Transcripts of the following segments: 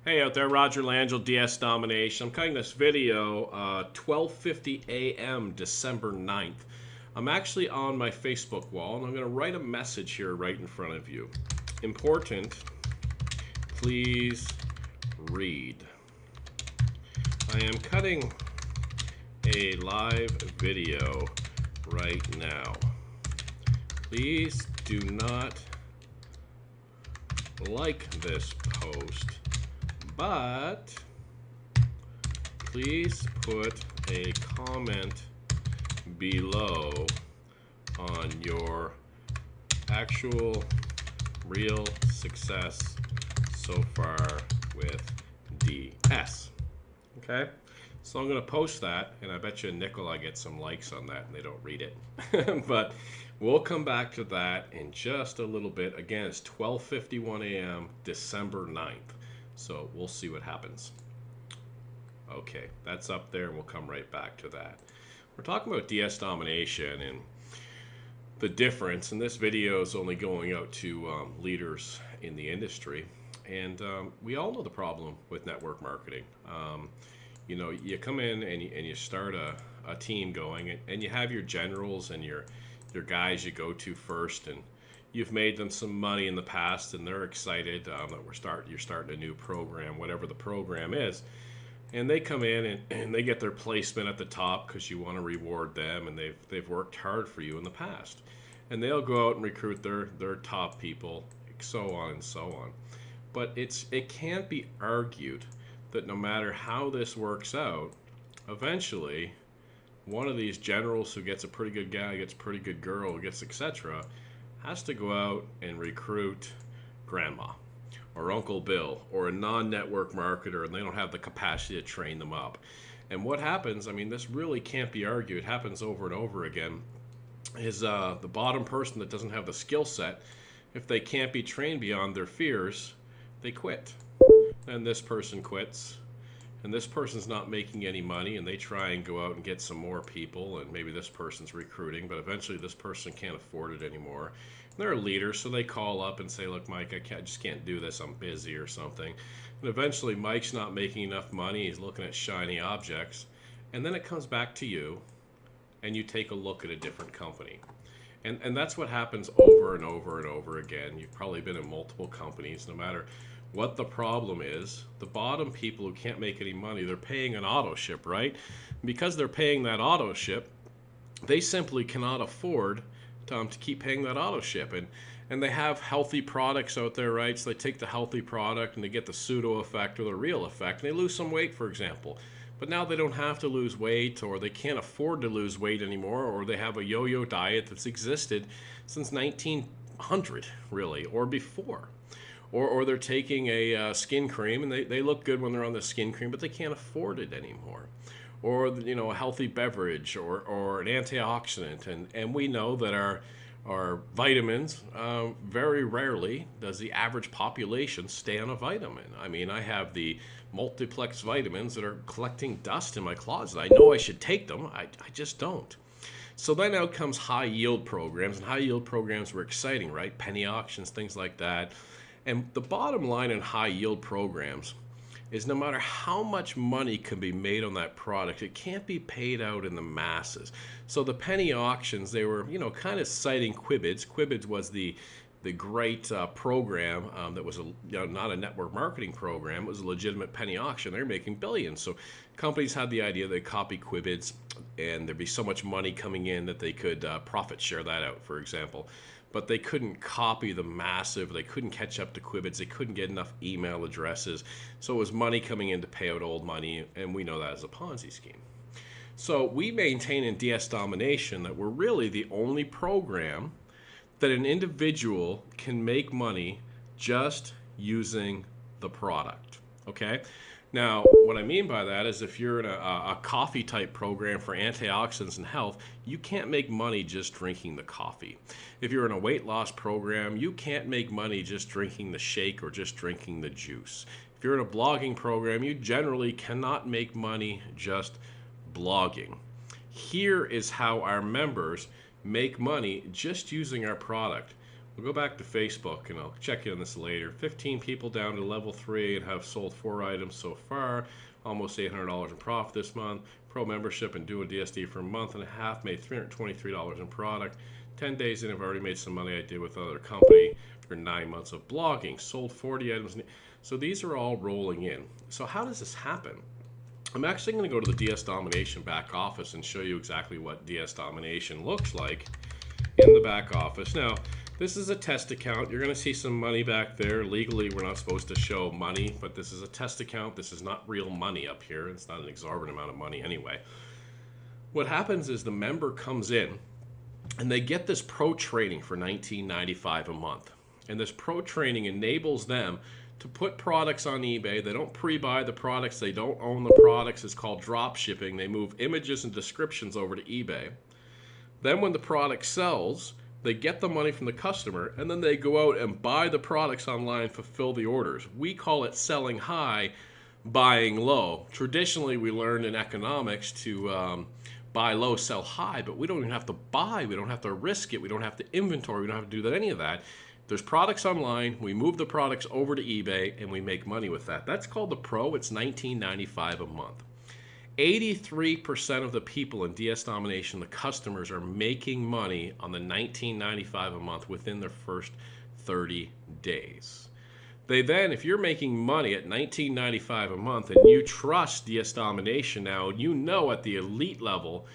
Hey out there, Roger Langell, DS Domination. I'm cutting this video 12:50 a.m. December 9th. I'm actually on my Facebook wall and I'm going to write a message here right in front of you. Important, please read. I am cutting a live video right now. Please do not like this post, but please put a comment below on your actual real success so far with DS. Okay? So I'm going to post that, and I bet you a nickel I get some likes on that, and they don't read it. But we'll come back to that in just a little bit. Again, it's 12:51 a.m. December 9th. So we'll see what happens. Okay, that's up there, and we'll come right back to that. We're talking about DS domination and the difference, and this video is only going out to leaders in the industry. And we all know the problem with network marketing. You know, you come in and you start a team going, and you have your generals and your guys you go to first, and you've made them some money in the past, and they're excited that you're starting a new program, whatever the program is, and they come in and they get their placement at the top because you want to reward them, and they've worked hard for you in the past, and they'll go out and recruit their top people, so on and so on. But it can't be argued that no matter how this works out, eventually one of these generals who gets a pretty good guy, gets a pretty good girl, gets etc., has to go out and recruit grandma or Uncle Bill or a non-network marketer, and they don't have the capacity to train them up. And what happens, I mean, this really can't be argued, it happens over and over again, is the bottom person that doesn't have the skill set, if they can't be trained beyond their fears, they quit. And this person quits, and this person's not making any money, and they try and go out and get some more people, and maybe this person's recruiting, but eventually this person can't afford it anymore. And they're a leader, so they call up and say, look, Mike, I just can't do this, I'm busy or something. And eventually Mike's not making enough money, he's looking at shiny objects, and then it comes back to you, and you take a look at a different company. And that's what happens over and over and over again. You've probably been in multiple companies, no matter what the problem is, the bottom people who can't make any money, they're paying an auto ship, right? Because they're paying that auto ship, they simply cannot afford to keep paying that auto ship. And they have healthy products out there, right? So they take the healthy product and they get the pseudo effect or the real effect, and they lose some weight, for example. But now they don't have to lose weight, or they can't afford to lose weight anymore, or they have a yo-yo diet that's existed since 1900, really, or before. Or they're taking a skin cream, and they look good when they're on the skin cream, but they can't afford it anymore. Or, you know, a healthy beverage, or an antioxidant. And we know that our vitamins, very rarely does the average population stay on a vitamin. I mean, I have the multiplex vitamins that are collecting dust in my closet. I know I should take them, I just don't. So then out comes high yield programs, and high yield programs were exciting, right? Penny auctions, things like that. And the bottom line in high yield programs is no matter how much money can be made on that product, it can't be paid out in the masses. So the penny auctions, they were, you know, kind of citing Quibids. Quibids was the great program that was not a network marketing program. It was a legitimate penny auction. They're making billions. So companies had the idea they'd copy Quibids, and there'd be so much money coming in that they could profit share that out, for example. But they couldn't copy the massive, they couldn't catch up to Quibids, they couldn't get enough email addresses. So it was money coming in to pay out old money, and we know that as a Ponzi scheme. So we maintain in DS Domination that we're really the only program that an individual can make money just using the product, okay? Now, what I mean by that is if you're in a coffee type program for antioxidants and health, you can't make money just drinking the coffee. If you're in a weight loss program, you can't make money just drinking the shake or just drinking the juice. If you're in a blogging program, you generally cannot make money just blogging. Here is how our members make money just using our product. We'll go back to Facebook and I'll check in on this later. 15 people down to level 3 and have sold 4 items so far. Almost $800 in profit this month. Pro membership and doing DSD for a month and a half. Made $323 in product. 10 days in, I've already made some money I did with another company for 9 months of blogging. Sold 40 items. So these are all rolling in. So how does this happen? I'm actually going to go to the DS Domination back office and show you exactly what DS Domination looks like in the back office. Now, this is a test account. You're going to see some money back there. Legally, we're not supposed to show money, but this is a test account. This is not real money up here. It's not an exorbitant amount of money anyway. What happens is the member comes in and they get this pro training for $19.95 a month. And this pro training enables them to put products on eBay. They don't pre-buy the products. They don't own the products. It's called drop shipping. They move images and descriptions over to eBay. Then when the product sells, they get the money from the customer, and then they go out and buy the products online, fulfill the orders. We call it selling high, buying low. Traditionally, we learned in economics to buy low, sell high, but we don't even have to buy. We don't have to risk it. We don't have to inventory. We don't have to do any of that. There's products online. We move the products over to eBay, and we make money with that. That's called the Pro. It's $19.95 a month. 83% of the people in DS Domination, the customers, are making money on the $19.95 a month within their first 30 days. They then, if you're making money at $19.95 a month and you trust DS Domination now, you know at the elite level,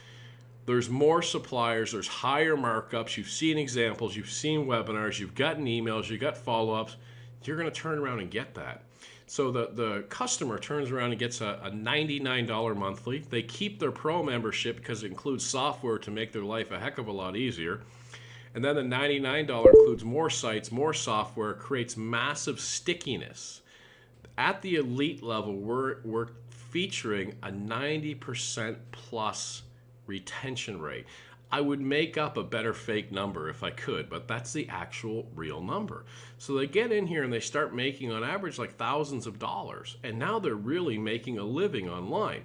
there's more suppliers, there's higher markups, you've seen examples, you've seen webinars, you've gotten emails, you've got follow-ups, you're going to turn around and get that. So the customer turns around and gets a $99 monthly. They keep their pro membership because it includes software to make their life a heck of a lot easier. And then the $99 includes more sites, more software, creates massive stickiness. At the elite level, we're featuring a 90% plus retention rate. I would make up a better fake number if I could, but that's the actual real number. So they get in here and they start making on average like thousands of dollars, and now they're really making a living online.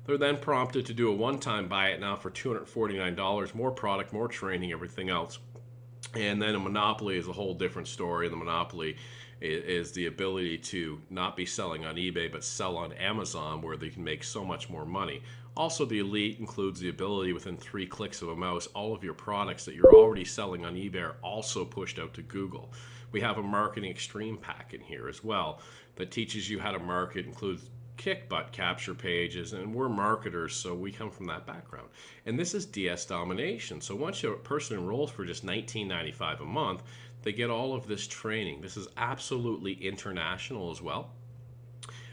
They're then prompted to do a one-time buy it now for $249, more product, more training, everything else. And then a monopoly is a whole different story. The monopoly is the ability to not be selling on eBay, but sell on Amazon, where they can make so much more money. Also, the elite includes the ability within 3 clicks of a mouse, all of your products that you're already selling on eBay are also pushed out to Google. We have a marketing extreme pack in here as well that teaches you how to market, includes kick butt capture pages, and we're marketers, so we come from that background. And this is DS Domination. So once a person enrolls for just $19.95 a month, they get all of this training. This is absolutely international as well.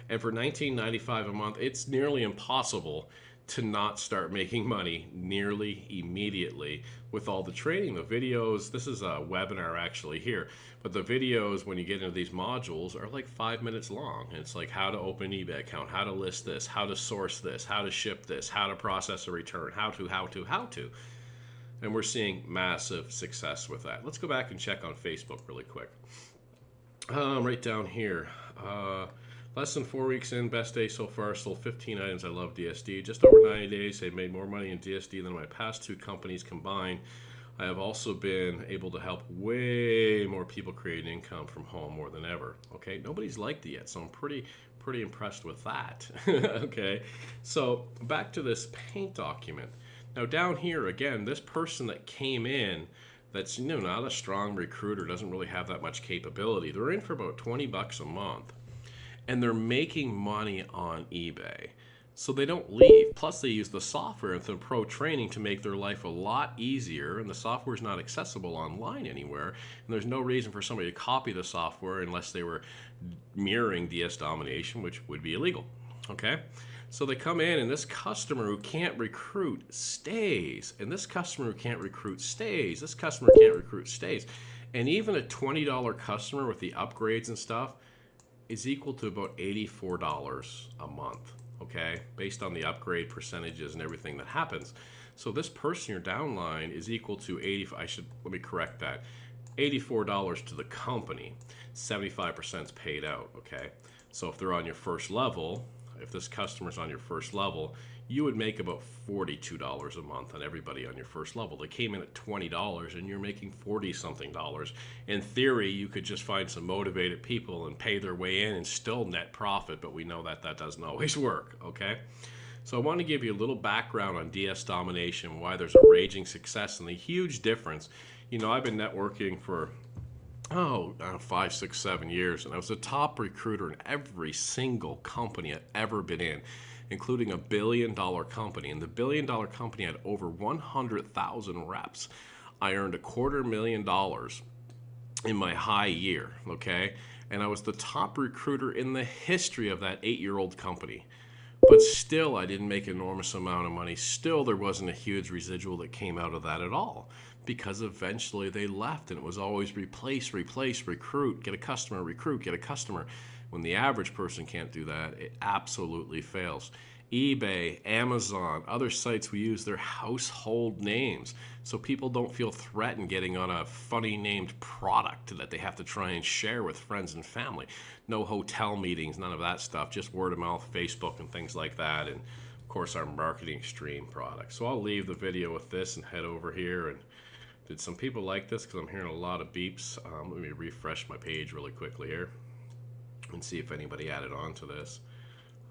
And for $19.95 a month, it's nearly impossible to not start making money nearly immediately with all the training, the videos. This is a webinar actually here, but the videos when you get into these modules are like 5 minutes long. And it's like how to open an eBay account, how to list this, how to source this, how to ship this, how to process a return, how to. And we're seeing massive success with that. Let's go back and check on Facebook really quick. Right down here. Less than 4 weeks in, best day so far, sold 15 items. I love DSD. Just over 90 days, they've made more money in DSD than my past 2 companies combined. I have also been able to help way more people create income from home more than ever. Okay, nobody's liked it yet, so I'm pretty impressed with that. Okay, so back to this paint document. Now down here, again, this person that came in, that's not a strong recruiter, doesn't really have that much capability. They're in for about 20 bucks a month. And they're making money on eBay. So they don't leave. Plus they use the software and the pro training to make their life a lot easier, and the software is not accessible online anywhere. And there's no reason for somebody to copy the software unless they were mirroring DS Domination, which would be illegal. Okay? So they come in, and this customer who can't recruit stays. And this customer who can't recruit stays. This customer can't recruit stays. And even a $20 customer with the upgrades and stuff is equal to about $84 a month, okay? Based on the upgrade percentages and everything that happens. So this person, your downline, is equal to let me correct that. $84 to the company, 75% is paid out, okay? So if they're on your first level, if this customer's on your first level, you would make about $42 a month on everybody on your first level. They came in at $20 and you're making 40 something dollars. In theory, you could just find some motivated people and pay their way in and still net profit, but we know that that doesn't always work, okay? So I want to give you a little background on DS Domination, why there's a raging success and the huge difference. You know, I've been networking for 5, 6, 7 years, and I was the top recruiter in every single company I'd ever been in, including a $1 billion company. And the $1 billion company had over 100,000 reps. I earned $250,000 in my high year, okay? And I was the top recruiter in the history of that 8-year-old company. But still, I didn't make an enormous amount of money. Still, there wasn't a huge residual that came out of that at all, because eventually they left, and it was always replace, replace, recruit, get a customer, recruit, get a customer. When the average person can't do that, it absolutely fails. eBay, Amazon, other sites, we use their household names so people don't feel threatened getting on a funny named product that they have to try and share with friends and family. No hotel meetings, none of that stuff, just word of mouth, Facebook and things like that, and of course our marketing stream product. So I'll leave the video with this and head over here. And did some people like this? Because I'm hearing a lot of beeps. Let me refresh my page really quickly here and see if anybody added on to this.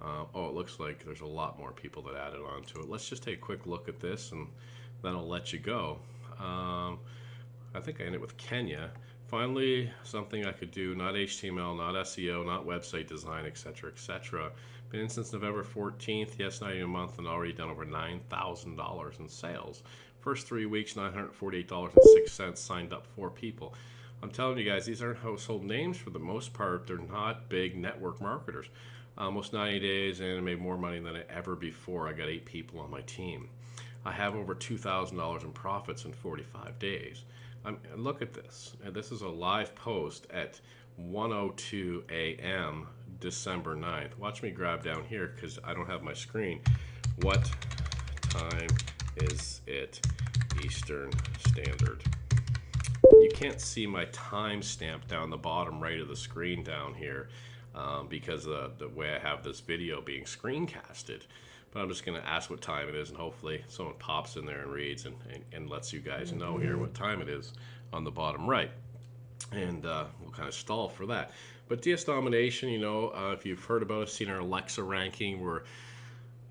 It looks like there's a lot more people that added on to it. Let's just take a quick look at this and then I'll let you go. I think I ended with Kenya. Finally, something I could do, not HTML, not SEO, not website design, etc., etc. Been in since November 14th, yes, not even a month, and already done over $9,000 in sales. First 3 weeks, $948.06, signed up 4 people. I'm telling you guys, these aren't household names for the most part. They're not big network marketers. Almost 90 days and I made more money than ever before. I got 8 people on my team. I have over $2,000 in profits in 45 days. Look at this. And this is a live post at 1:02 a.m. December 9th. Watch me grab down here because I don't have my screen. What time is it Eastern Standard? You can't see my timestamp down the bottom right of the screen down here because of the way I have this video being screencasted. But I'm just going to ask what time it is, and hopefully someone pops in there and reads and lets you guys know here what time it is on the bottom right. And we'll kind of stall for that. But DS Domination, you know, if you've heard about us, seen our Alexa ranking, we're,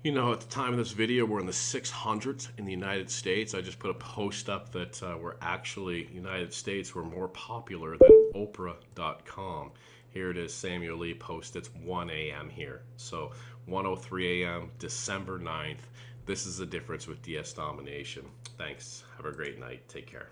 you know, at the time of this video, we're in the 600s in the United States. I just put a post up that we're actually, United States, we're more popular than Oprah.com. Here it is, Samuel Lee post. It's 1 a.m. here. So 1:03 a.m., December 9th. This is the difference with DS Domination. Thanks. Have a great night. Take care.